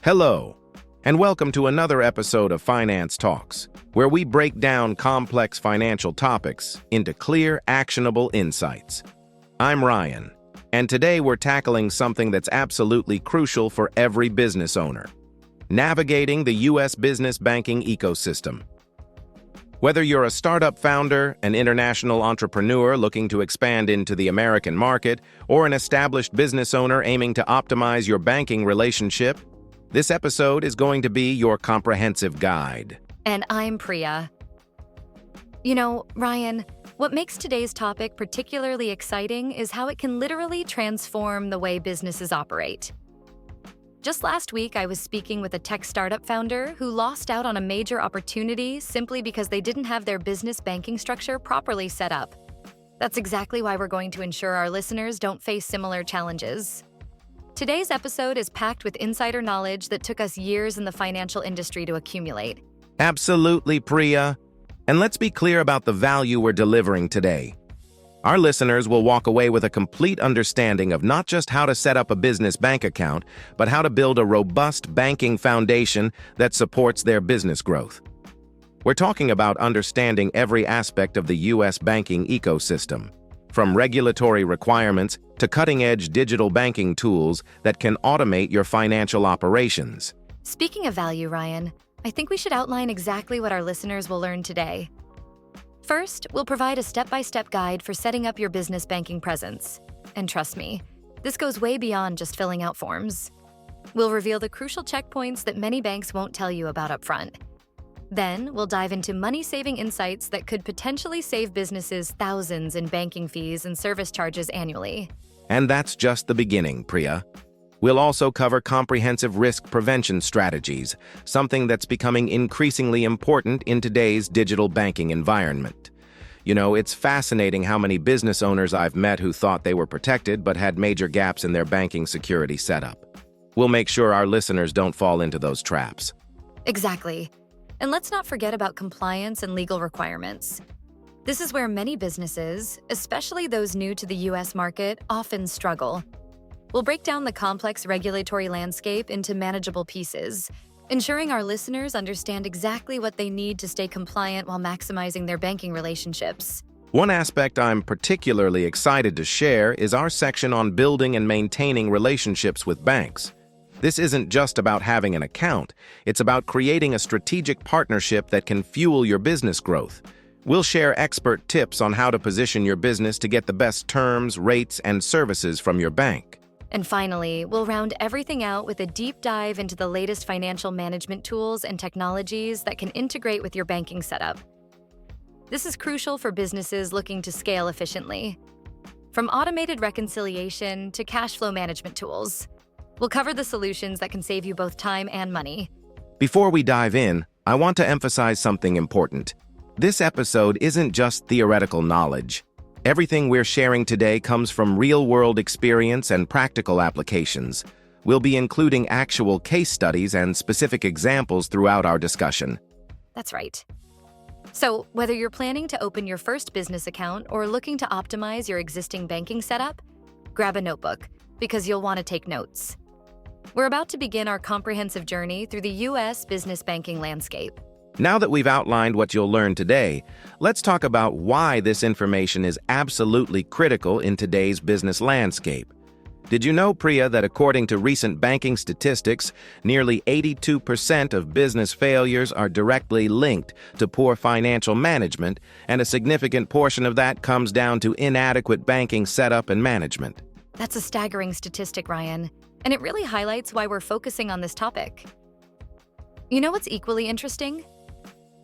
Hello, and welcome to another episode of Finance Talks, where we break down complex financial topics into clear, actionable insights. I'm Ryan, and today we're tackling something that's absolutely crucial for every business owner: navigating the U.S. business banking ecosystem. Whether you're a startup founder, an international entrepreneur looking to expand into the American market, or an established business owner aiming to optimize your banking relationship, this episode is going to be your comprehensive guide. And I'm Priya. You know, Ryan, what makes today's topic particularly exciting is how it can literally transform the way businesses operate. Just last week, I was speaking with a tech startup founder who lost out on a major opportunity simply because they didn't have their business banking structure properly set up. That's exactly why we're going to ensure our listeners don't face similar challenges. Today's episode is packed with insider knowledge that took us years in the financial industry to accumulate. Absolutely, Priya. And let's be clear about the value we're delivering today. Our listeners will walk away with a complete understanding of not just how to set up a business bank account, but how to build a robust banking foundation that supports their business growth. We're talking about understanding every aspect of the U.S. banking ecosystem, from regulatory requirements to cutting-edge digital banking tools that can automate your financial operations. Speaking of value, Ryan, I think we should outline exactly what our listeners will learn today. First, we'll provide a step-by-step guide for setting up your business banking presence. And trust me, this goes way beyond just filling out forms. We'll reveal the crucial checkpoints that many banks won't tell you about upfront. Then, we'll dive into money-saving insights that could potentially save businesses thousands in banking fees and service charges annually. And that's just the beginning, Priya. We'll also cover comprehensive risk prevention strategies, something that's becoming increasingly important in today's digital banking environment. You know, it's fascinating how many business owners I've met who thought they were protected but had major gaps in their banking security setup. We'll make sure our listeners don't fall into those traps. Exactly. And let's not forget about compliance and legal requirements. This is where many businesses, especially those new to the U.S. market, often struggle. We'll break down the complex regulatory landscape into manageable pieces, ensuring our listeners understand exactly what they need to stay compliant while maximizing their banking relationships. One aspect I'm particularly excited to share is our section on building and maintaining relationships with banks. This isn't just about having an account, it's about creating a strategic partnership that can fuel your business growth. We'll share expert tips on how to position your business to get the best terms, rates, and services from your bank. And finally, we'll round everything out with a deep dive into the latest financial management tools and technologies that can integrate with your banking setup. This is crucial for businesses looking to scale efficiently. From automated reconciliation to cash flow management tools, we'll cover the solutions that can save you both time and money. Before we dive in, I want to emphasize something important. This episode isn't just theoretical knowledge. Everything we're sharing today comes from real-world experience and practical applications. We'll be including actual case studies and specific examples throughout our discussion. That's right. So, whether you're planning to open your first business account or looking to optimize your existing banking setup, grab a notebook, because you'll want to take notes. We're about to begin our comprehensive journey through the U.S. business banking landscape. Now that we've outlined what you'll learn today, let's talk about why this information is absolutely critical in today's business landscape. Did you know, Priya, that according to recent banking statistics, nearly 82% of business failures are directly linked to poor financial management, and a significant portion of that comes down to inadequate banking setup and management? That's a staggering statistic, Ryan, and it really highlights why we're focusing on this topic. You know what's equally interesting?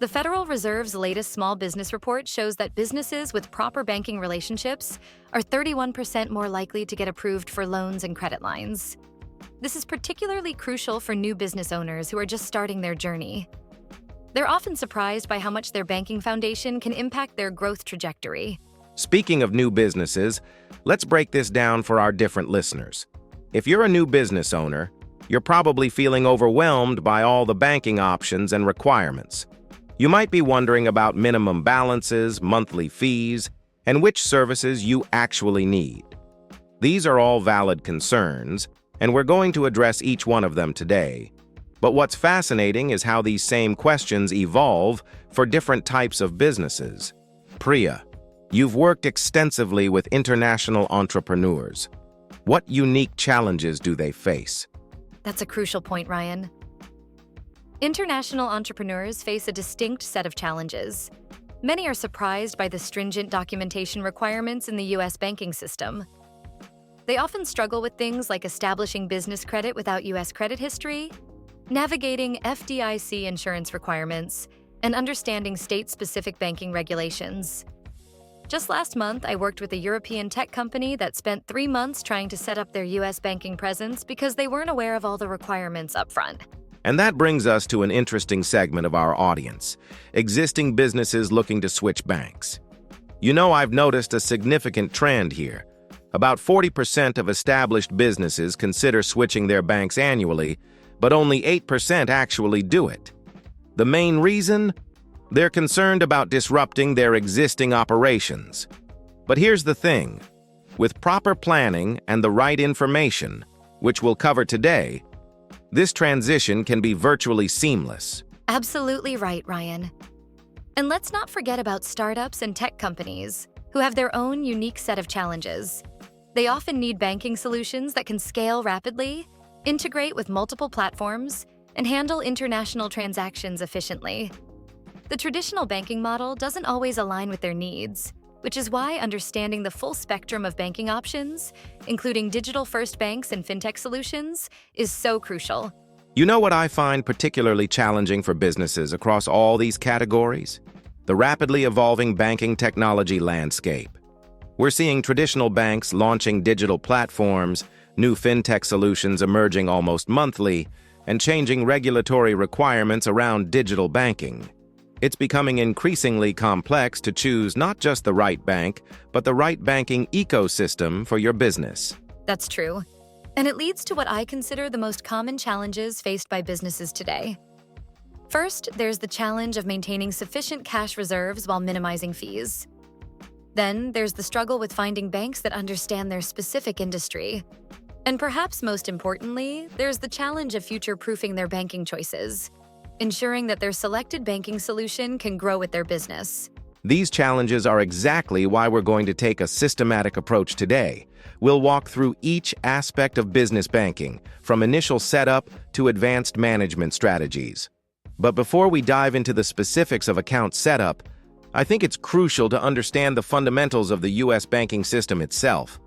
The Federal Reserve's latest small business report shows that businesses with proper banking relationships are 31% more likely to get approved for loans and credit lines. This is particularly crucial for new business owners who are just starting their journey. They're often surprised by how much their banking foundation can impact their growth trajectory. Speaking of new businesses, let's break this down for our different listeners. If you're a new business owner, you're probably feeling overwhelmed by all the banking options and requirements. You might be wondering about minimum balances, monthly fees, and which services you actually need. These are all valid concerns, and we're going to address each one of them today. But what's fascinating is how these same questions evolve for different types of businesses. Priya, you've worked extensively with international entrepreneurs. What unique challenges do they face? That's a crucial point, Ryan. International entrepreneurs face a distinct set of challenges. Many are surprised by the stringent documentation requirements in the U.S. banking system. They often struggle with things like establishing business credit without U.S. credit history, navigating FDIC insurance requirements, and understanding state-specific banking regulations. Just last month, I worked with a European tech company that spent 3 months trying to set up their U.S. banking presence because they weren't aware of all the requirements upfront. And that brings us to an interesting segment of our audience, existing businesses looking to switch banks. You know, I've noticed a significant trend here. About 40% of established businesses consider switching their banks annually, but only 8% actually do it. The main reason? They're concerned about disrupting their existing operations. But here's the thing. With proper planning and the right information, which we'll cover today, this transition can be virtually seamless. Absolutely right, Ryan. And let's not forget about startups and tech companies who have their own unique set of challenges. They often need banking solutions that can scale rapidly, integrate with multiple platforms, and handle international transactions efficiently. The traditional banking model doesn't always align with their needs, which is why understanding the full spectrum of banking options, including digital-first banks and fintech solutions, is so crucial. You know what I find particularly challenging for businesses across all these categories? The rapidly evolving banking technology landscape. We're seeing traditional banks launching digital platforms, new fintech solutions emerging almost monthly, and changing regulatory requirements around digital banking. It's becoming increasingly complex to choose not just the right bank, but the right banking ecosystem for your business. That's true. And it leads to what I consider the most common challenges faced by businesses today. First, there's the challenge of maintaining sufficient cash reserves while minimizing fees. Then, there's the struggle with finding banks that understand their specific industry. And perhaps most importantly, there's the challenge of future-proofing their banking choices, ensuring that their selected banking solution can grow with their business. These challenges are exactly why we're going to take a systematic approach today. We'll walk through each aspect of business banking, from initial setup to advanced management strategies. But before we dive into the specifics of account setup, I think it's crucial to understand the fundamentals of the U.S. banking system itself.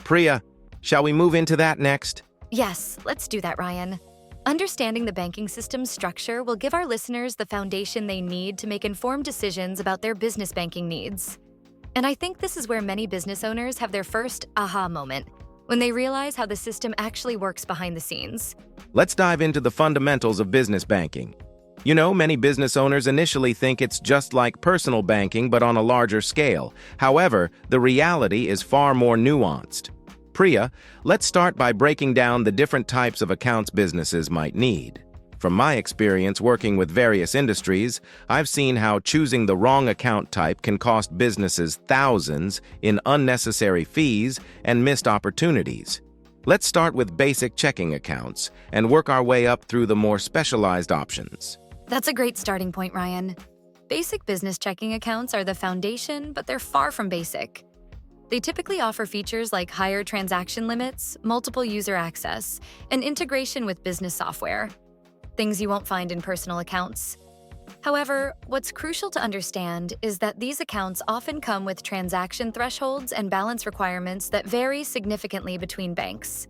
Priya, shall we move into that next? Yes, let's do that, Ryan. Understanding the banking system's structure will give our listeners the foundation they need to make informed decisions about their business banking needs. And I think this is where many business owners have their first aha moment, when they realize how the system actually works behind the scenes. Let's dive into the fundamentals of business banking. You know, many business owners initially think it's just like personal banking, but on a larger scale. However, the reality is far more nuanced. Priya, let's start by breaking down the different types of accounts businesses might need. From my experience working with various industries, I've seen how choosing the wrong account type can cost businesses thousands in unnecessary fees and missed opportunities. Let's start with basic checking accounts and work our way up through the more specialized options. That's a great starting point, Ryan. Basic business checking accounts are the foundation, but they're far from basic. They typically offer features like higher transaction limits, multiple user access, and integration with business software, things you won't find in personal accounts. However, what's crucial to understand is that these accounts often come with transaction thresholds and balance requirements that vary significantly between banks.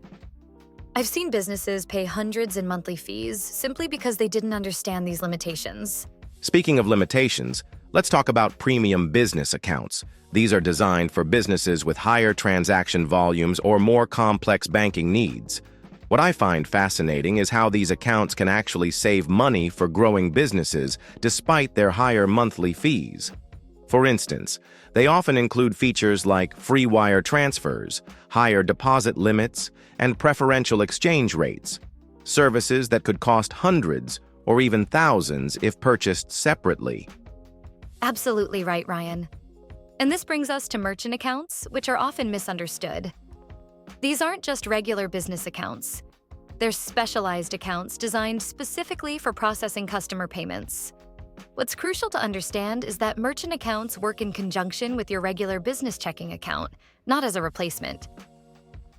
I've seen businesses pay hundreds in monthly fees simply because they didn't understand these limitations. Speaking of limitations, let's talk about premium business accounts. These are designed for businesses with higher transaction volumes or more complex banking needs. What I find fascinating is how these accounts can actually save money for growing businesses despite their higher monthly fees. For instance, they often include features like free wire transfers, higher deposit limits, and preferential exchange rates, services that could cost hundreds or even thousands if purchased separately. Absolutely right, Ryan. And this brings us to merchant accounts, which are often misunderstood. These aren't just regular business accounts. They're specialized accounts designed specifically for processing customer payments. What's crucial to understand is that merchant accounts work in conjunction with your regular business checking account, not as a replacement.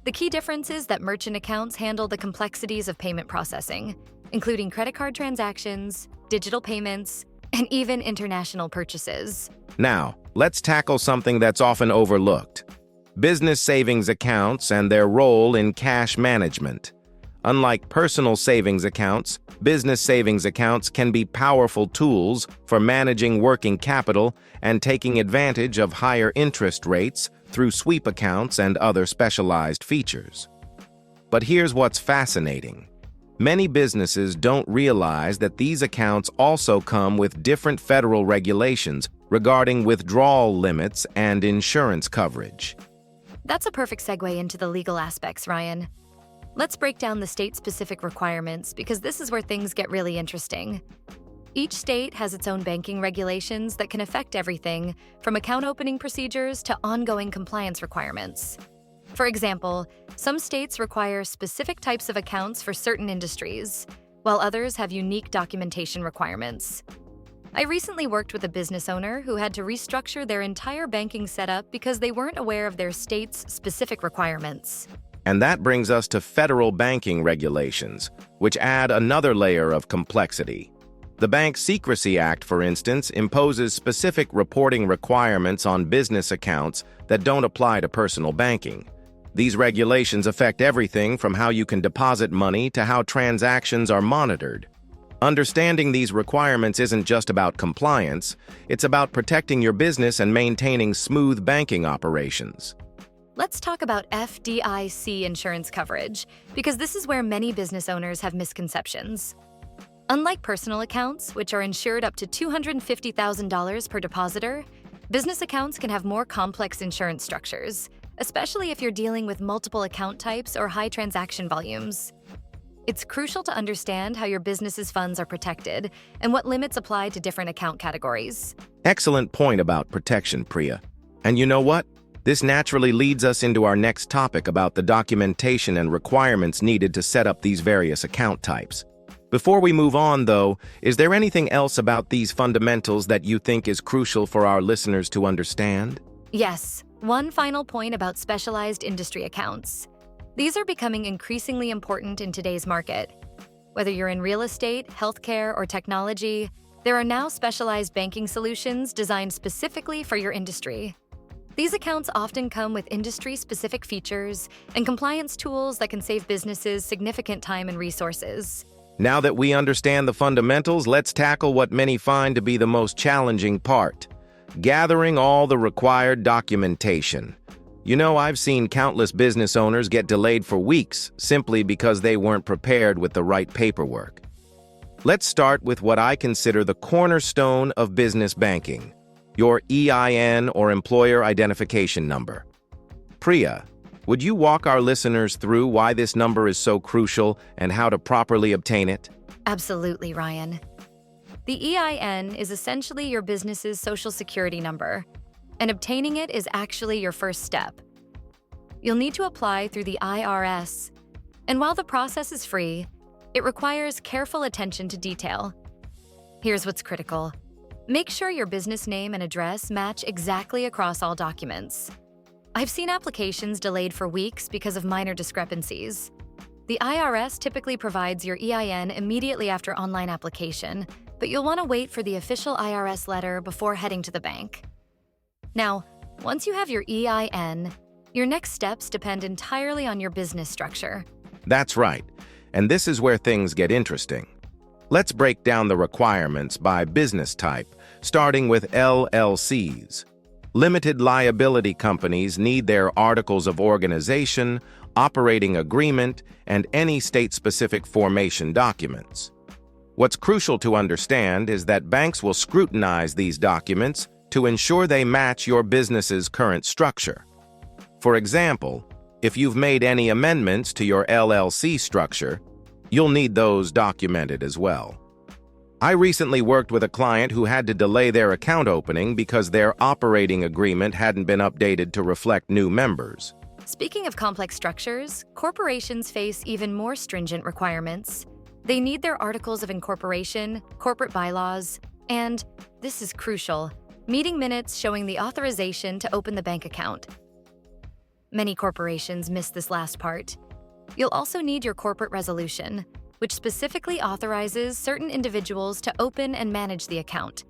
The key difference is that merchant accounts handle the complexities of payment processing, including credit card transactions, digital payments, and even international purchases. Now, let's tackle something that's often overlooked: business savings accounts and their role in cash management. Unlike personal savings accounts, business savings accounts can be powerful tools for managing working capital and taking advantage of higher interest rates through sweep accounts and other specialized features. But here's what's fascinating. Many businesses don't realize that these accounts also come with different federal regulations regarding withdrawal limits and insurance coverage. That's a perfect segue into the legal aspects, Ryan. Let's break down the state-specific requirements because this is where things get really interesting. Each state has its own banking regulations that can affect everything from account opening procedures to ongoing compliance requirements. For example, some states require specific types of accounts for certain industries, while others have unique documentation requirements. I recently worked with a business owner who had to restructure their entire banking setup because they weren't aware of their state's specific requirements. And that brings us to federal banking regulations, which add another layer of complexity. The Bank Secrecy Act, for instance, imposes specific reporting requirements on business accounts that don't apply to personal banking. These regulations affect everything from how you can deposit money to how transactions are monitored. Understanding these requirements isn't just about compliance, it's about protecting your business and maintaining smooth banking operations. Let's talk about FDIC insurance coverage, because this is where many business owners have misconceptions. Unlike personal accounts, which are insured up to $250,000 per depositor, business accounts can have more complex insurance structures, especially if you're dealing with multiple account types or high transaction volumes. It's crucial to understand how your business's funds are protected and what limits apply to different account categories. Excellent point about protection, Priya. And you know what? This naturally leads us into our next topic about the documentation and requirements needed to set up these various account types. Before we move on, though, is there anything else about these fundamentals that you think is crucial for our listeners to understand? Yes, one final point about specialized industry accounts. These are becoming increasingly important in today's market. Whether you're in real estate, healthcare, or technology, there are now specialized banking solutions designed specifically for your industry. These accounts often come with industry-specific features and compliance tools that can save businesses significant time and resources. Now that we understand the fundamentals, let's tackle what many find to be the most challenging part: gathering all the required documentation. You know, I've seen countless business owners get delayed for weeks simply because they weren't prepared with the right paperwork. Let's start with what I consider the cornerstone of business banking: your EIN, or Employer Identification Number. Priya, would you walk our listeners through why this number is so crucial and how to properly obtain it? Absolutely, Ryan. The EIN is essentially your business's social security number, and obtaining it is actually your first step. You'll need to apply through the IRS, and while the process is free, it requires careful attention to detail. Here's what's critical. Make sure your business name and address match exactly across all documents. I've seen applications delayed for weeks because of minor discrepancies. The IRS typically provides your EIN immediately after online application, but you'll want to wait for the official IRS letter before heading to the bank. Now, once you have your EIN, your next steps depend entirely on your business structure. That's right, and this is where things get interesting. Let's break down the requirements by business type, starting with LLCs. Limited liability companies need their articles of organization, operating agreement, and any state-specific formation documents. What's crucial to understand is that banks will scrutinize these documents to ensure they match your business's current structure. For example, if you've made any amendments to your LLC structure, you'll need those documented as well. I recently worked with a client who had to delay their account opening because their operating agreement hadn't been updated to reflect new members. Speaking of complex structures, corporations face even more stringent requirements. They need their articles of incorporation, corporate bylaws, and, this is crucial, meeting minutes showing the authorization to open the bank account. Many corporations miss this last part. You'll also need your corporate resolution, which specifically authorizes certain individuals to open and manage the account.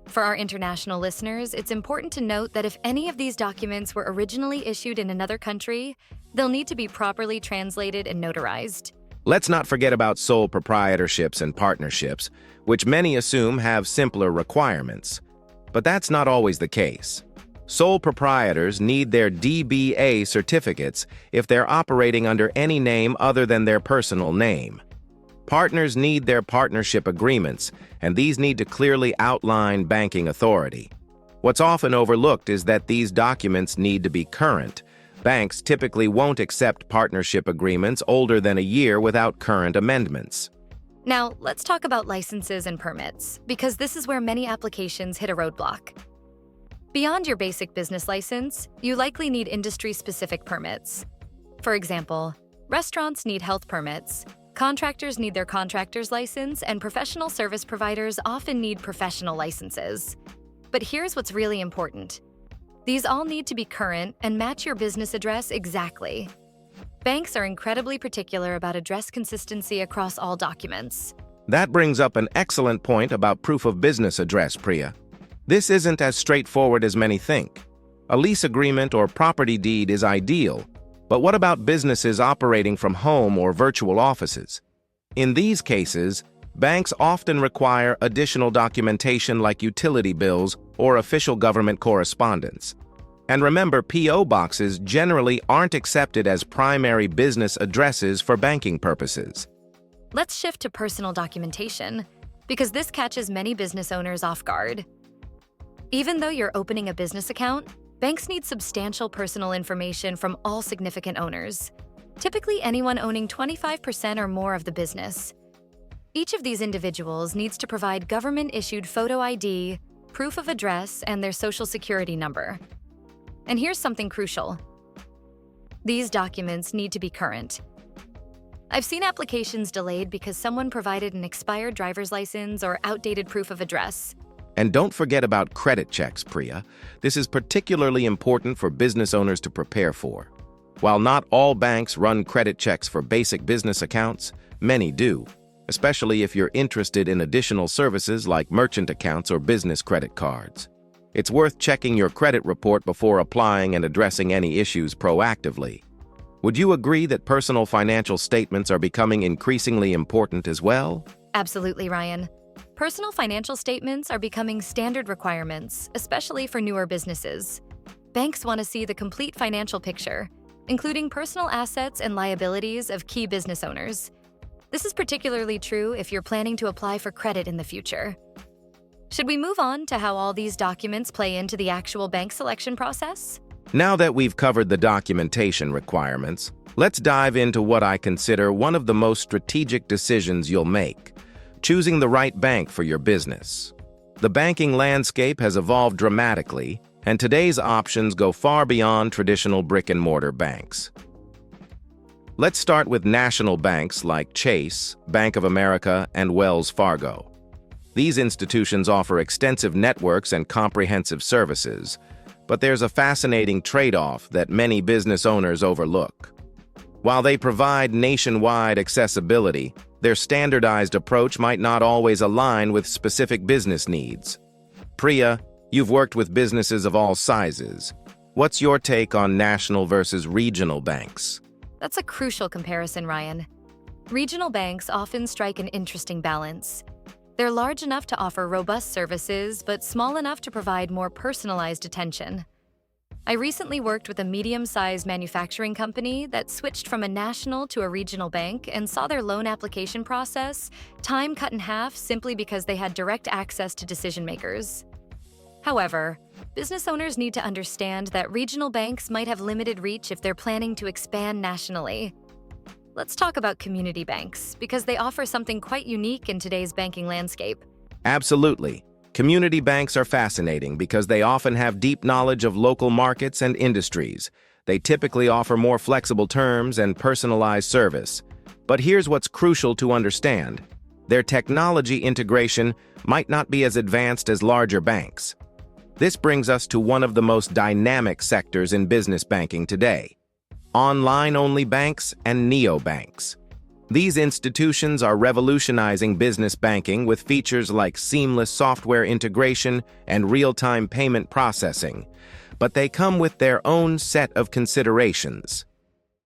For our international listeners, it's important to note that if any of these documents were originally issued in another country, they'll need to be properly translated and notarized. Let's not forget about sole proprietorships and partnerships, which many assume have simpler requirements. But that's not always the case. Sole proprietors need their DBA certificates if they're operating under any name other than their personal name. Partners need their partnership agreements, and these need to clearly outline banking authority. What's often overlooked is that these documents need to be current. Banks typically won't accept partnership agreements older than a year without current amendments. Now, let's talk about licenses and permits, because this is where many applications hit a roadblock. Beyond your basic business license, you likely need industry-specific permits. For example, restaurants need health permits, contractors need their contractor's license, and professional service providers often need professional licenses. But here's what's really important. These all need to be current and match your business address exactly. Banks are incredibly particular about address consistency across all documents. That brings up an excellent point about proof of business address, Priya. This isn't as straightforward as many think. A lease agreement or property deed is ideal, but what about businesses operating from home or virtual offices? In these cases, banks often require additional documentation like utility bills or official government correspondence. And remember, P.O. boxes generally aren't accepted as primary business addresses for banking purposes. Let's shift to personal documentation, because this catches many business owners off guard. Even though you're opening a business account, banks need substantial personal information from all significant owners, typically anyone owning 25% or more of the business. Each of these individuals needs to provide government-issued photo ID, proof of address, and their social security number. And here's something crucial. These documents need to be current. I've seen applications delayed because someone provided an expired driver's license or outdated proof of address. And don't forget about credit checks, Priya. This is particularly important for business owners to prepare for. While not all banks run credit checks for basic business accounts, many do, especially if you're interested in additional services like merchant accounts or business credit cards. It's worth checking your credit report before applying and addressing any issues proactively. Would you agree that personal financial statements are becoming increasingly important as well? Absolutely, Ryan. Personal financial statements are becoming standard requirements, especially for newer businesses. Banks want to see the complete financial picture, including personal assets and liabilities of key business owners. This is particularly true if you're planning to apply for credit in the future. Should we move on to how all these documents play into the actual bank selection process? Now that we've covered the documentation requirements, let's dive into what I consider one of the most strategic decisions you'll make: choosing the right bank for your business. The banking landscape has evolved dramatically, and today's options go far beyond traditional brick-and-mortar banks. Let's start with national banks like Chase, Bank of America, and Wells Fargo. These institutions offer extensive networks and comprehensive services, but there's a fascinating trade-off that many business owners overlook. While they provide nationwide accessibility, their standardized approach might not always align with specific business needs. Priya, you've worked with businesses of all sizes. What's your take on national versus regional banks? That's a crucial comparison, Ryan. Regional banks often strike an interesting balance. They're large enough to offer robust services, but small enough to provide more personalized attention. I recently worked with a medium-sized manufacturing company that switched from a national to a regional bank and saw their loan application process time cut in half simply because they had direct access to decision-makers. However, business owners need to understand that regional banks might have limited reach if they're planning to expand nationally. Let's talk about community banks, because they offer something quite unique in today's banking landscape. Absolutely. Community banks are fascinating because they often have deep knowledge of local markets and industries. They typically offer more flexible terms and personalized service. But here's what's crucial to understand. Their technology integration might not be as advanced as larger banks. This brings us to one of the most dynamic sectors in business banking today: online-only banks and neobanks. These institutions are revolutionizing business banking with features like seamless software integration and real-time payment processing, but they come with their own set of considerations.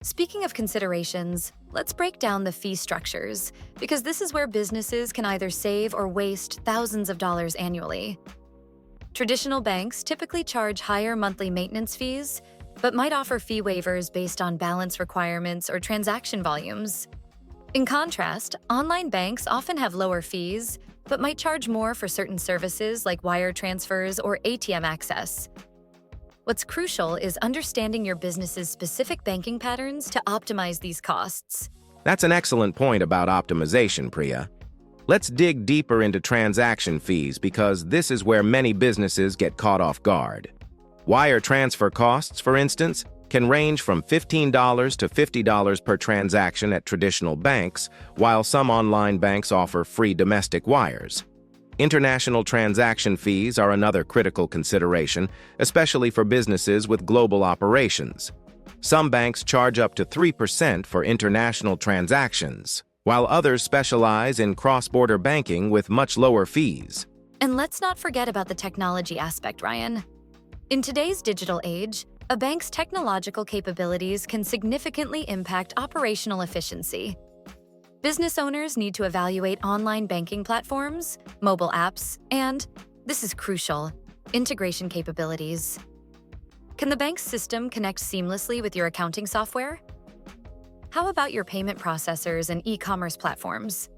Speaking of considerations, let's break down the fee structures, because this is where businesses can either save or waste thousands of dollars annually. Traditional banks typically charge higher monthly maintenance fees, but might offer fee waivers based on balance requirements or transaction volumes. In contrast, online banks often have lower fees, but might charge more for certain services like wire transfers or ATM access. What's crucial is understanding your business's specific banking patterns to optimize these costs. That's an excellent point about optimization, Priya. Let's dig deeper into transaction fees because this is where many businesses get caught off guard. Wire transfer costs, for instance, can range from $15 to $50 per transaction at traditional banks, while some online banks offer free domestic wires. International transaction fees are another critical consideration, especially for businesses with global operations. Some banks charge up to 3% for international transactions, while others specialize in cross-border banking with much lower fees. And let's not forget about the technology aspect, Ryan. In today's digital age, a bank's technological capabilities can significantly impact operational efficiency. Business owners need to evaluate online banking platforms, mobile apps, and, this is crucial, integration capabilities. Can the bank's system connect seamlessly with your accounting software? How about your payment processors and e-commerce platforms?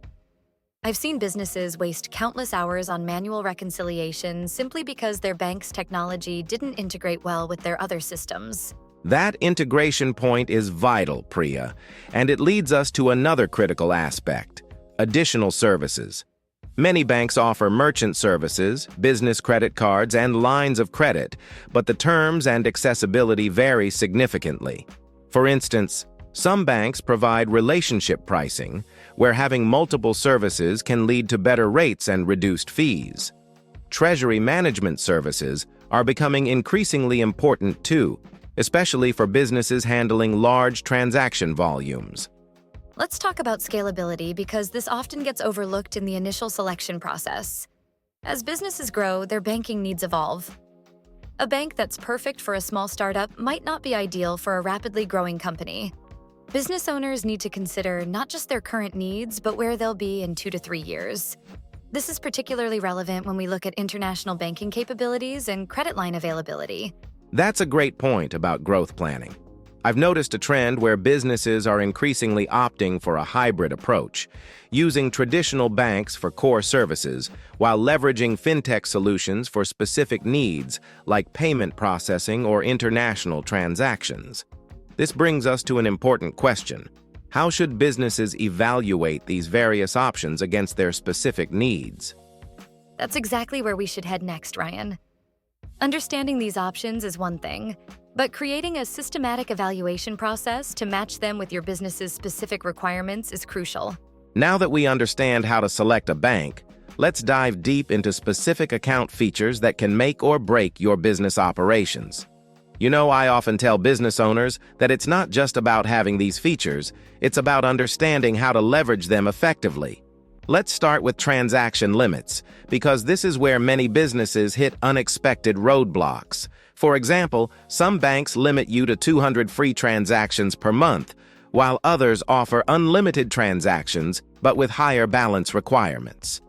I've seen businesses waste countless hours on manual reconciliation simply because their bank's technology didn't integrate well with their other systems. That integration point is vital, Priya, and it leads us to another critical aspect: additional services. Many banks offer merchant services, business credit cards, and lines of credit, but the terms and accessibility vary significantly. For instance, some banks provide relationship pricing, where having multiple services can lead to better rates and reduced fees. Treasury management services are becoming increasingly important too, especially for businesses handling large transaction volumes. Let's talk about scalability because this often gets overlooked in the initial selection process. As businesses grow, their banking needs evolve. A bank that's perfect for a small startup might not be ideal for a rapidly growing company. Business owners need to consider not just their current needs, but where they'll be in 2 to 3 years. This is particularly relevant when we look at international banking capabilities and credit line availability. That's a great point about growth planning. I've noticed a trend where businesses are increasingly opting for a hybrid approach, using traditional banks for core services while leveraging fintech solutions for specific needs like payment processing or international transactions. This brings us to an important question. How should businesses evaluate these various options against their specific needs? That's exactly where we should head next, Ryan. Understanding these options is one thing, but creating a systematic evaluation process to match them with your business's specific requirements is crucial. Now that we understand how to select a bank, let's dive deep into specific account features that can make or break your business operations. You know, I often tell business owners that it's not just about having these features, it's about understanding how to leverage them effectively. Let's start with transaction limits, because this is where many businesses hit unexpected roadblocks. For example, some banks limit you to 200 free transactions per month, while others offer unlimited transactions, but with higher balance requirements.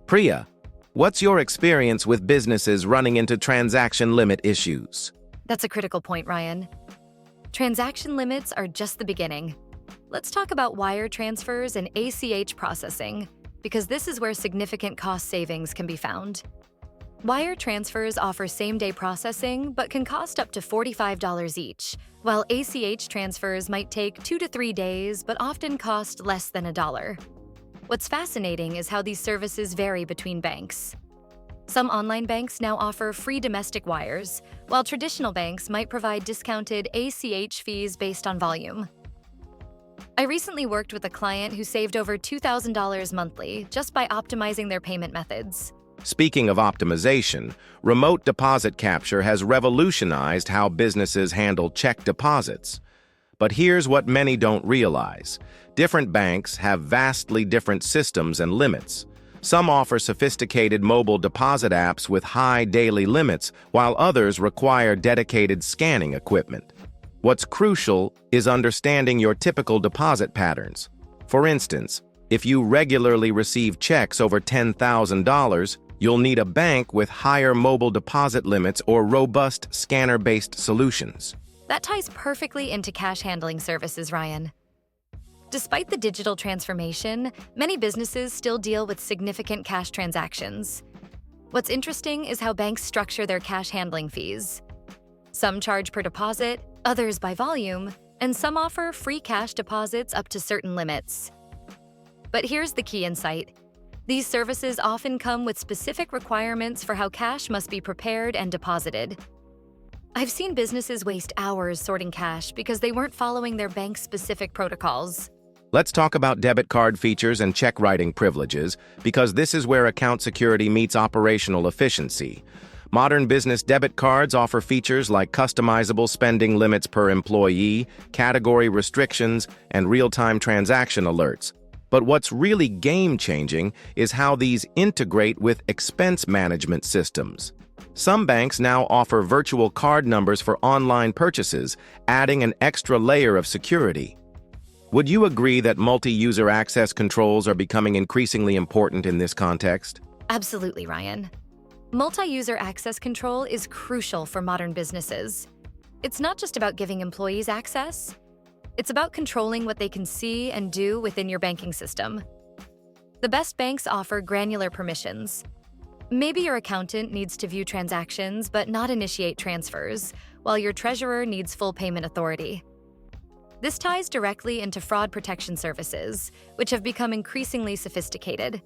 Priya, what's your experience with businesses running into transaction limit issues? That's a critical point, Ryan. Transaction limits are just the beginning. Let's talk about wire transfers and ACH processing, because this is where significant cost savings can be found. Wire transfers offer same-day processing, but can cost up to $45 each, while ACH transfers might take 2 to 3 days, but often cost less than $1. What's fascinating is how these services vary between banks. Some online banks now offer free domestic wires, while traditional banks might provide discounted ACH fees based on volume. I recently worked with a client who saved over $2,000 monthly just by optimizing their payment methods. Speaking of optimization, remote deposit capture has revolutionized how businesses handle check deposits. But here's what many don't realize. Different banks have vastly different systems and limits. Some offer sophisticated mobile deposit apps with high daily limits, while others require dedicated scanning equipment. What's crucial is understanding your typical deposit patterns. For instance, if you regularly receive checks over $10,000, you'll need a bank with higher mobile deposit limits or robust scanner-based solutions. That ties perfectly into cash handling services, Ryan. Despite the digital transformation, many businesses still deal with significant cash transactions. What's interesting is how banks structure their cash handling fees. Some charge per deposit, others by volume, and some offer free cash deposits up to certain limits. But here's the key insight. These services often come with specific requirements for how cash must be prepared and deposited. I've seen businesses waste hours sorting cash because they weren't following their bank's specific protocols. Let's talk about debit card features and check writing privileges, because this is where account security meets operational efficiency. Modern business debit cards offer features like customizable spending limits per employee, category restrictions, and real-time transaction alerts. But what's really game-changing is how these integrate with expense management systems. Some banks now offer virtual card numbers for online purchases, adding an extra layer of security. Would you agree that multi-user access controls are becoming increasingly important in this context? Absolutely, Ryan. Multi-user access control is crucial for modern businesses. It's not just about giving employees access. It's about controlling what they can see and do within your banking system. The best banks offer granular permissions. Maybe your accountant needs to view transactions but not initiate transfers, while your treasurer needs full payment authority. This ties directly into fraud protection services, which have become increasingly sophisticated.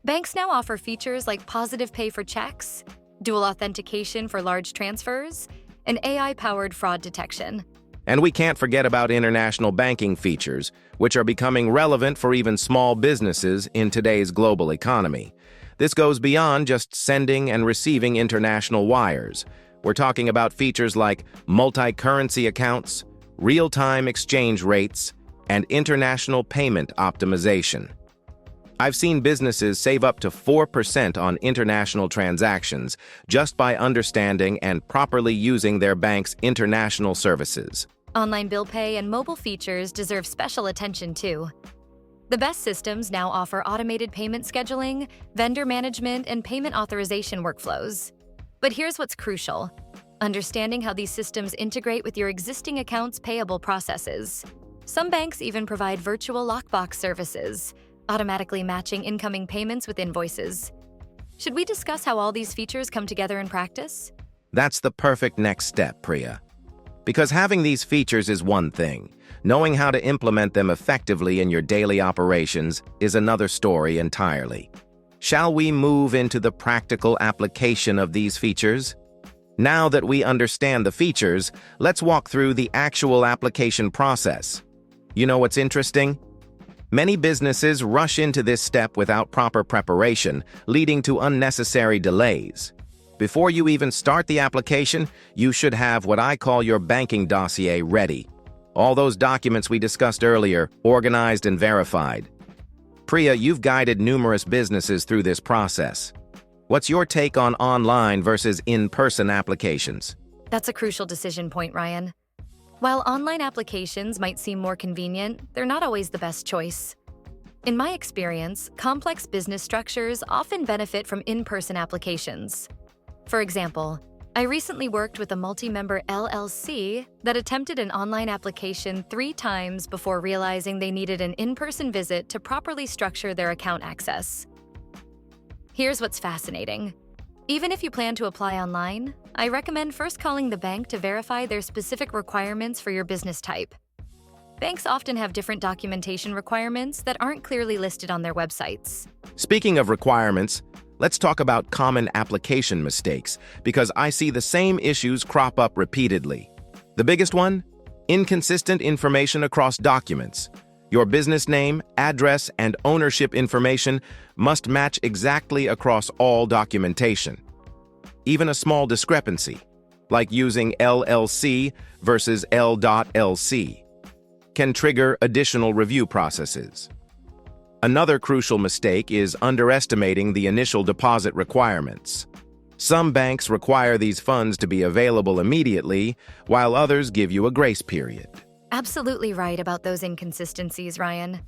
Banks now offer features like positive pay for checks, dual authentication for large transfers, and AI-powered fraud detection. And we can't forget about international banking features, which are becoming relevant for even small businesses in today's global economy. This goes beyond just sending and receiving international wires. We're talking about features like multi-currency accounts, real-time exchange rates, and international payment optimization. I've seen businesses save up to 4% on international transactions just by understanding and properly using their bank's international services. Online bill pay and mobile features deserve special attention too. The best systems now offer automated payment scheduling, vendor management, and payment authorization workflows. But here's what's crucial: understanding how these systems integrate with your existing accounts payable processes. Some banks even provide virtual lockbox services, automatically matching incoming payments with invoices. Should we discuss how all these features come together in practice? That's the perfect next step, Priya. Because having these features is one thing. Knowing how to implement them effectively in your daily operations is another story entirely. Shall we move into the practical application of these features? Now that we understand the features, let's walk through the actual application process. You know what's interesting? Many businesses rush into this step without proper preparation, leading to unnecessary delays. Before you even start the application, you should have what I call your banking dossier ready. All those documents we discussed earlier, organized and verified. Priya, you've guided numerous businesses through this process. What's your take on online versus in-person applications? That's a crucial decision point, Ryan. While online applications might seem more convenient, they're not always the best choice. In my experience, complex business structures often benefit from in-person applications. For example, I recently worked with a multi-member LLC that attempted an online application 3 times before realizing they needed an in-person visit to properly structure their account access. Here's what's fascinating. Even if you plan to apply online, I recommend first calling the bank to verify their specific requirements for your business type. Banks often have different documentation requirements that aren't clearly listed on their websites. Speaking of requirements, let's talk about common application mistakes, because I see the same issues crop up repeatedly. The biggest one? Inconsistent information across documents. Your business name, address, and ownership information must match exactly across all documentation. Even a small discrepancy, like using LLC versus L.LC, can trigger additional review processes. Another crucial mistake is underestimating the initial deposit requirements. Some banks require these funds to be available immediately, while others give you a grace period. Absolutely right about those inconsistencies, Ryan.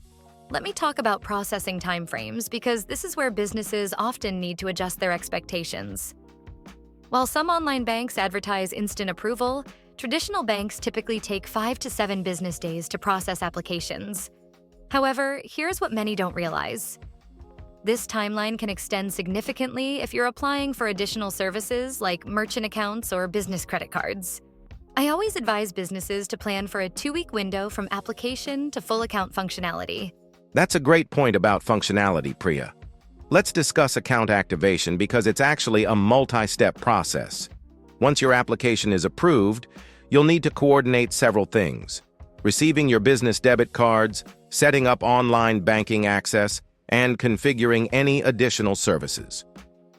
Let me talk about processing timeframes, because this is where businesses often need to adjust their expectations. While some online banks advertise instant approval, traditional banks typically take 5 to 7 business days to process applications. However, here's what many don't realize. This timeline can extend significantly if you're applying for additional services like merchant accounts or business credit cards. I always advise businesses to plan for a 2-week window from application to full account functionality. That's a great point about functionality, Priya. Let's discuss account activation, because it's actually a multi-step process. Once your application is approved, you'll need to coordinate several things: receiving your business debit cards, setting up online banking access, and configuring any additional services.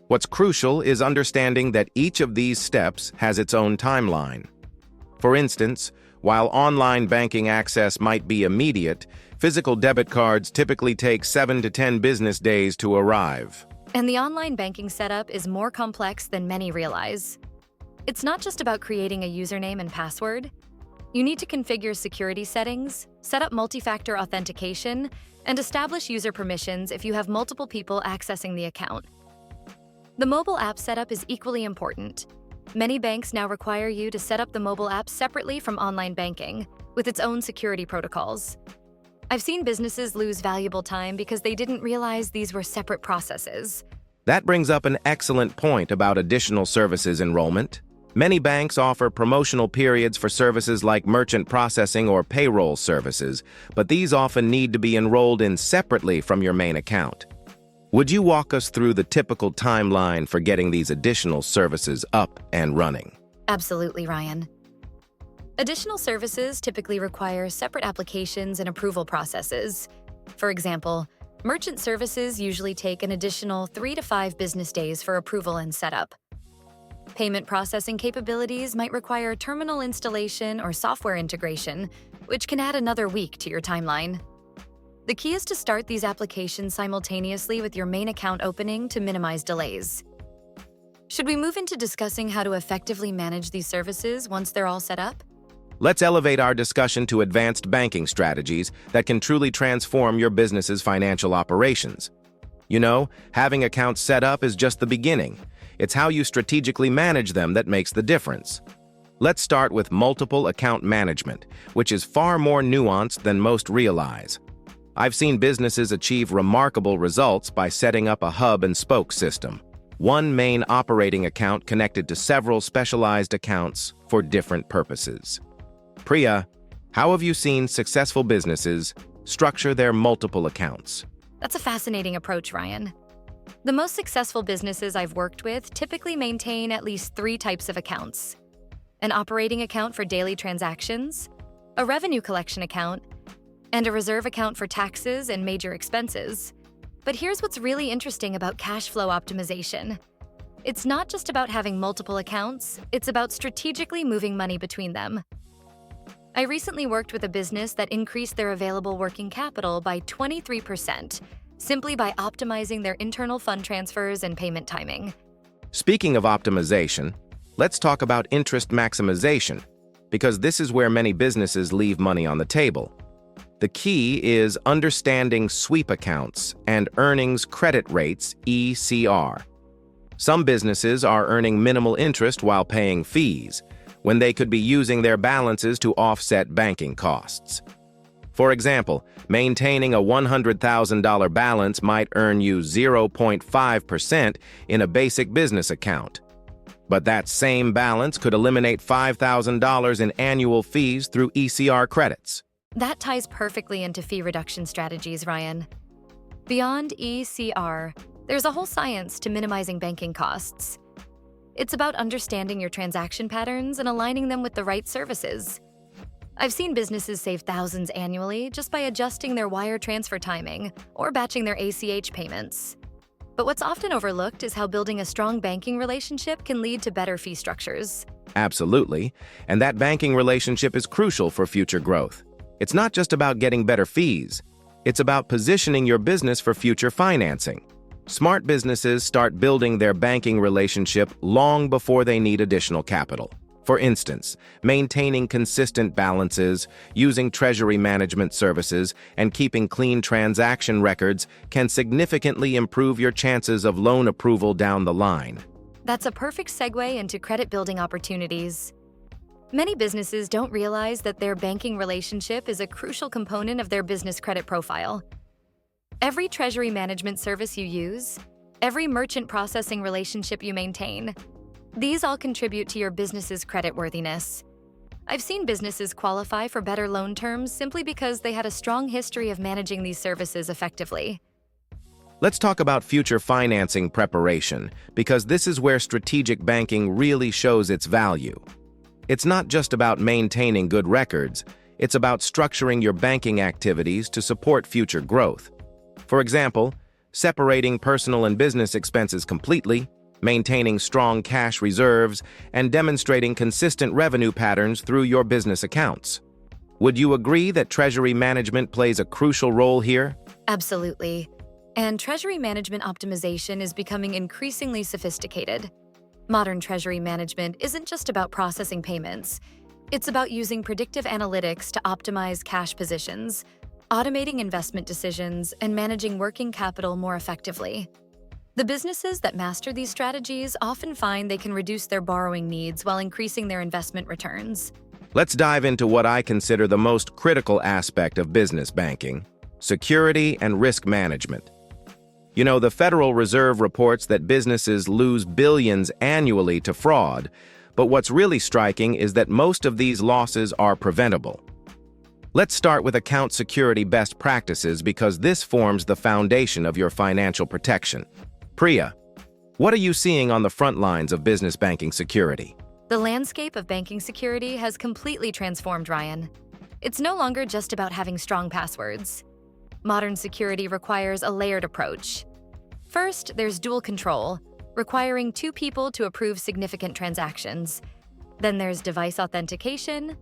What's crucial is understanding that each of these steps has its own timeline. For instance, while online banking access might be immediate, physical debit cards typically take 7 to 10 business days to arrive. And the online banking setup is more complex than many realize. It's not just about creating a username and password. You need to configure security settings, set up multi-factor authentication, and establish user permissions if you have multiple people accessing the account. The mobile app setup is equally important. Many banks now require you to set up the mobile app separately from online banking, with its own security protocols. I've seen businesses lose valuable time because they didn't realize these were separate processes. That brings up an excellent point about additional services enrollment. Many banks offer promotional periods for services like merchant processing or payroll services, but these often need to be enrolled in separately from your main account. Would you walk us through the typical timeline for getting these additional services up and running? Absolutely, Ryan. Additional services typically require separate applications and approval processes. For example, merchant services usually take an additional 3 to 5 business days for approval and setup. Payment processing capabilities might require terminal installation or software integration, which can add another week to your timeline. The key is to start these applications simultaneously with your main account opening to minimize delays. Should we move into discussing how to effectively manage these services once they're all set up? Let's elevate our discussion to advanced banking strategies that can truly transform your business's financial operations. You know, having accounts set up is just the beginning. It's how you strategically manage them that makes the difference. Let's start with multiple account management, which is far more nuanced than most realize. I've seen businesses achieve remarkable results by setting up a hub-and-spoke system. One main operating account connected to several specialized accounts for different purposes. Priya, how have you seen successful businesses structure their multiple accounts? That's a fascinating approach, Ryan. The most successful businesses I've worked with typically maintain at least 3 types of accounts: an operating account for daily transactions, a revenue collection account, and a reserve account for taxes and major expenses. But here's what's really interesting about cash flow optimization. It's not just about having multiple accounts, it's about strategically moving money between them. I recently worked with a business that increased their available working capital by 23%, simply by optimizing their internal fund transfers and payment timing. Speaking of optimization, let's talk about interest maximization, because this is where many businesses leave money on the table. The key is understanding sweep accounts and earnings credit rates, ECR. Some businesses are earning minimal interest while paying fees, when they could be using their balances to offset banking costs. For example, maintaining a $100,000 balance might earn you 0.5% in a basic business account. But that same balance could eliminate $5,000 in annual fees through ECR credits. That ties perfectly into fee reduction strategies, Ryan. Beyond ECR, There's a whole science to minimizing banking costs. It's about understanding your transaction patterns and aligning them with the right services. I've seen businesses save thousands annually just by adjusting their wire transfer timing or batching their ACH payments. But what's often overlooked is how building a strong banking relationship can lead to better fee structures. Absolutely, and that banking relationship is crucial for future growth. It's not just about getting better fees. It's about positioning your business for future financing. Smart businesses start building their banking relationship long before they need additional capital. For instance, maintaining consistent balances, using treasury management services, and keeping clean transaction records can significantly improve your chances of loan approval down the line. That's a perfect segue into credit building opportunities. Many businesses don't realize that their banking relationship is a crucial component of their business credit profile. Every treasury management service you use, every merchant processing relationship you maintain, these all contribute to your business's creditworthiness. I've seen businesses qualify for better loan terms simply because they had a strong history of managing these services effectively. Let's talk about future financing preparation, because this is where strategic banking really shows its value. It's not just about maintaining good records, it's about structuring your banking activities to support future growth. For example, separating personal and business expenses completely, maintaining strong cash reserves, and demonstrating consistent revenue patterns through your business accounts. Would you agree that treasury management plays a crucial role here? Absolutely. And treasury management optimization is becoming increasingly sophisticated. Modern treasury management isn't just about processing payments. It's about using predictive analytics to optimize cash positions, automating investment decisions, and managing working capital more effectively. The businesses that master these strategies often find they can reduce their borrowing needs while increasing their investment returns. Let's dive into what I consider the most critical aspect of business banking: security and risk management. You know, the Federal Reserve reports that businesses lose billions annually to fraud, but what's really striking is that most of these losses are preventable. Let's start with account security best practices because this forms the foundation of your financial protection. Priya, what are you seeing on the front lines of business banking security? The landscape of banking security has completely transformed, Ryan. It's no longer just about having strong passwords. Modern security requires a layered approach. First, there's dual control, requiring two people to approve significant transactions. Then there's device authentication,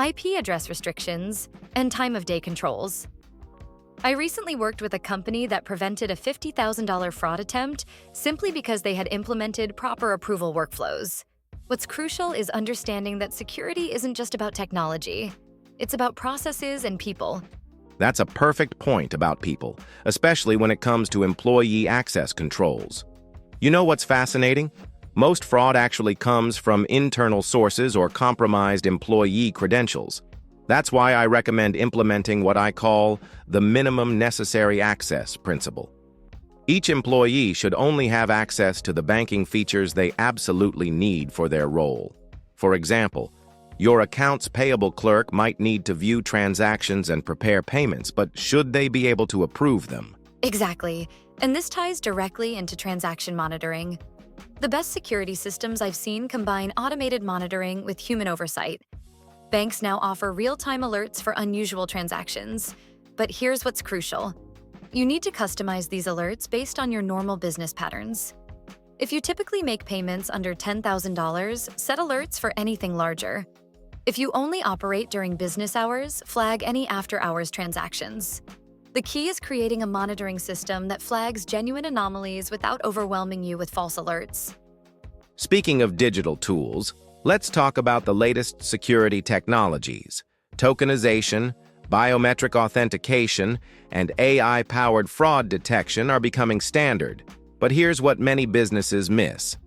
IP address restrictions, and time of day controls. I recently worked with a company that prevented a $50,000 fraud attempt simply because they had implemented proper approval workflows. What's crucial is understanding that security isn't just about technology. It's about processes and people. That's a perfect point about people, especially when it comes to employee access controls. You know what's fascinating? Most fraud actually comes from internal sources or compromised employee credentials. That's why I recommend implementing what I call the minimum necessary access principle. Each employee should only have access to the banking features they absolutely need for their role. For example, your accounts payable clerk might need to view transactions and prepare payments, but should they be able to approve them? Exactly. And this ties directly into transaction monitoring. The best security systems I've seen combine automated monitoring with human oversight. Banks now offer real-time alerts for unusual transactions. But here's what's crucial. You need to customize these alerts based on your normal business patterns. If you typically make payments under $10,000, set alerts for anything larger. If you only operate during business hours, flag any after-hours transactions. The key is creating a monitoring system that flags genuine anomalies without overwhelming you with false alerts. Speaking of digital tools, let's talk about the latest security technologies. Tokenization, biometric authentication, and AI-powered fraud detection are becoming standard. But here's what many businesses miss.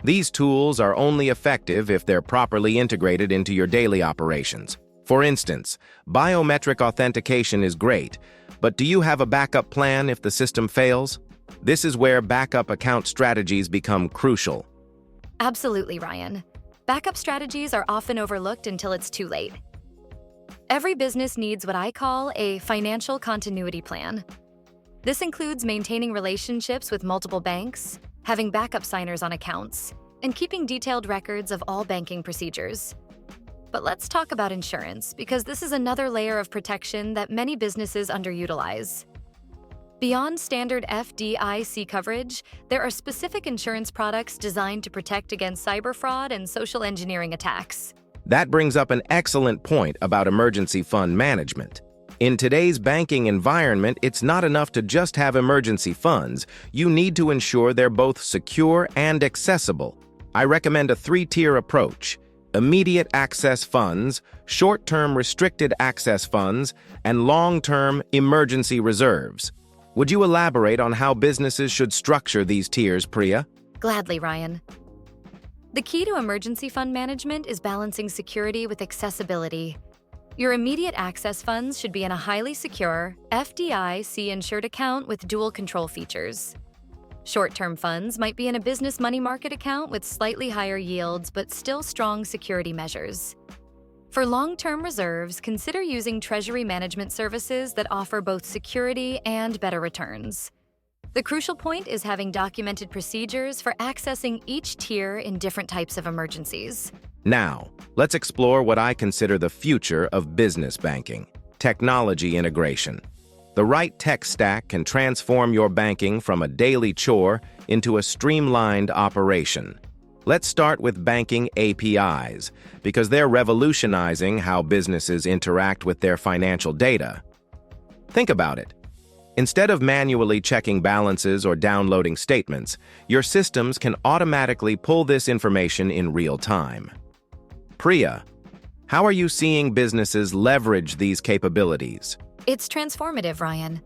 These tools are only effective if they're properly integrated into your daily operations. For instance, biometric authentication is great, but do you have a backup plan if the system fails? This is where backup account strategies become crucial. Absolutely, Ryan. Backup strategies are often overlooked until it's too late. Every business needs what I call a financial continuity plan. This includes maintaining relationships with multiple banks, having backup signers on accounts, and keeping detailed records of all banking procedures. But let's talk about insurance, because this is another layer of protection that many businesses underutilize. Beyond standard FDIC coverage, there are specific insurance products designed to protect against cyber fraud and social engineering attacks. That brings up an excellent point about emergency fund management. In today's banking environment, it's not enough to just have emergency funds. You need to ensure they're both secure and accessible. I recommend a 3-tier approach: immediate access funds, short-term restricted access funds, and long-term emergency reserves. Would you elaborate on how businesses should structure these tiers, Priya? Gladly, Ryan. The key to emergency fund management is balancing security with accessibility. Your immediate access funds should be in a highly secure, FDIC-insured account with dual control features. Short-term funds might be in a business money market account with slightly higher yields but still strong security measures. For long-term reserves, consider using treasury management services that offer both security and better returns. The crucial point is having documented procedures for accessing each tier in different types of emergencies. Now, let's explore what I consider the future of business banking: technology integration. The right tech stack can transform your banking from a daily chore into a streamlined operation. Let's start with banking APIs, because they're revolutionizing how businesses interact with their financial data. Think about it. Instead of manually checking balances or downloading statements, your systems can automatically pull this information in real time. Priya, how are you seeing businesses leverage these capabilities? It's transformative, Ryan.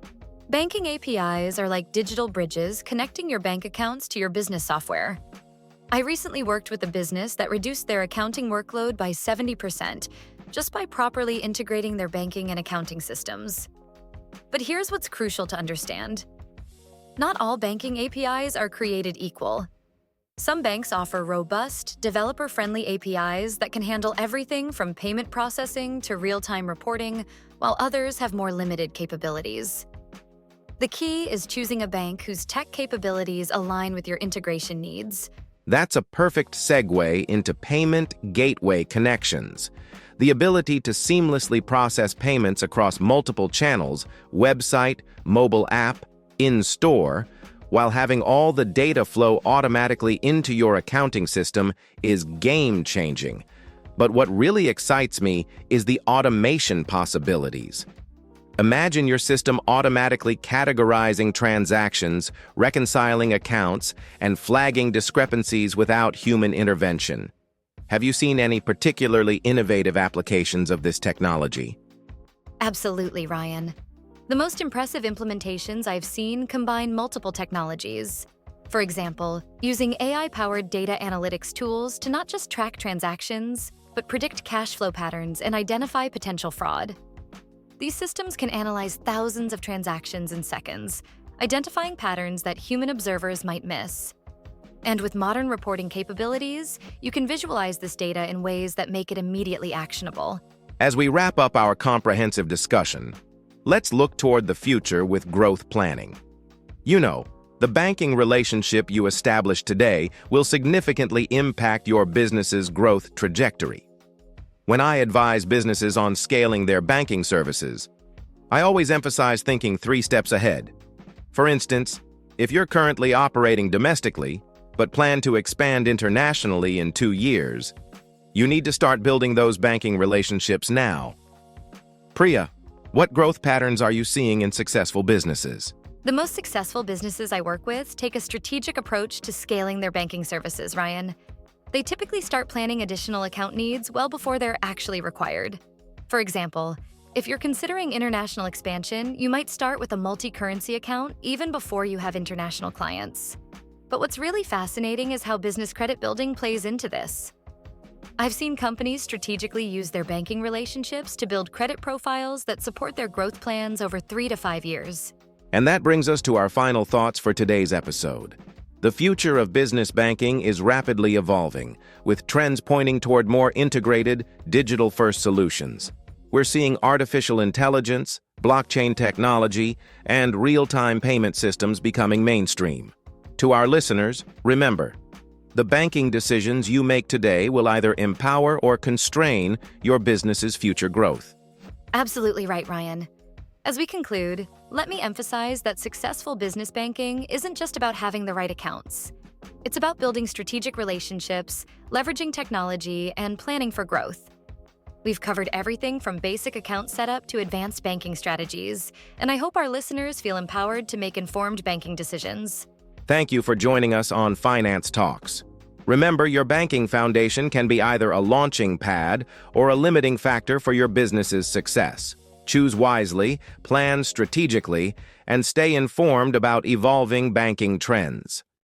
Banking APIs are like digital bridges connecting your bank accounts to your business software. I recently worked with a business that reduced their accounting workload by 70% just by properly integrating their banking and accounting systems. But here's what's crucial to understand. Not all banking APIs are created equal. Some banks offer robust, developer-friendly APIs that can handle everything from payment processing to real-time reporting, while others have more limited capabilities. The key is choosing a bank whose tech capabilities align with your integration needs. That's a perfect segue into payment gateway connections. The ability to seamlessly process payments across multiple channels, website, mobile app, in-store, while having all the data flow automatically into your accounting system is game-changing. But what really excites me is the automation possibilities. Imagine your system automatically categorizing transactions, reconciling accounts, and flagging discrepancies without human intervention. Have you seen any particularly innovative applications of this technology? Absolutely, Ryan. The most impressive implementations I've seen combine multiple technologies. For example, using AI-powered data analytics tools to not just track transactions, but predict cash flow patterns and identify potential fraud. These systems can analyze thousands of transactions in seconds, identifying patterns that human observers might miss. And with modern reporting capabilities, you can visualize this data in ways that make it immediately actionable. As we wrap up our comprehensive discussion, let's look toward the future with growth planning. You know, the banking relationship you establish today will significantly impact your business's growth trajectory. When I advise businesses on scaling their banking services, I always emphasize thinking 3 steps ahead. For instance, if you're currently operating domestically, but plan to expand internationally in 2 years, you need to start building those banking relationships now. Priya, what growth patterns are you seeing in successful businesses? The most successful businesses I work with take a strategic approach to scaling their banking services, Ryan. They typically start planning additional account needs well before they're actually required. For example, if you're considering international expansion, you might start with a multi-currency account even before you have international clients. But what's really fascinating is how business credit building plays into this. I've seen companies strategically use their banking relationships to build credit profiles that support their growth plans over 3 to 5 years. And that brings us to our final thoughts for today's episode. The future of business banking is rapidly evolving, with trends pointing toward more integrated, digital-first solutions. We're seeing artificial intelligence, blockchain technology, and real-time payment systems becoming mainstream. To our listeners, remember, the banking decisions you make today will either empower or constrain your business's future growth. Absolutely right, Ryan. As we conclude, let me emphasize that successful business banking isn't just about having the right accounts. It's about building strategic relationships, leveraging technology, and planning for growth. We've covered everything from basic account setup to advanced banking strategies, and I hope our listeners feel empowered to make informed banking decisions. Thank you for joining us on Finance Talks. Remember, your banking foundation can be either a launching pad or a limiting factor for your business's success. Choose wisely, plan strategically, and stay informed about evolving banking trends.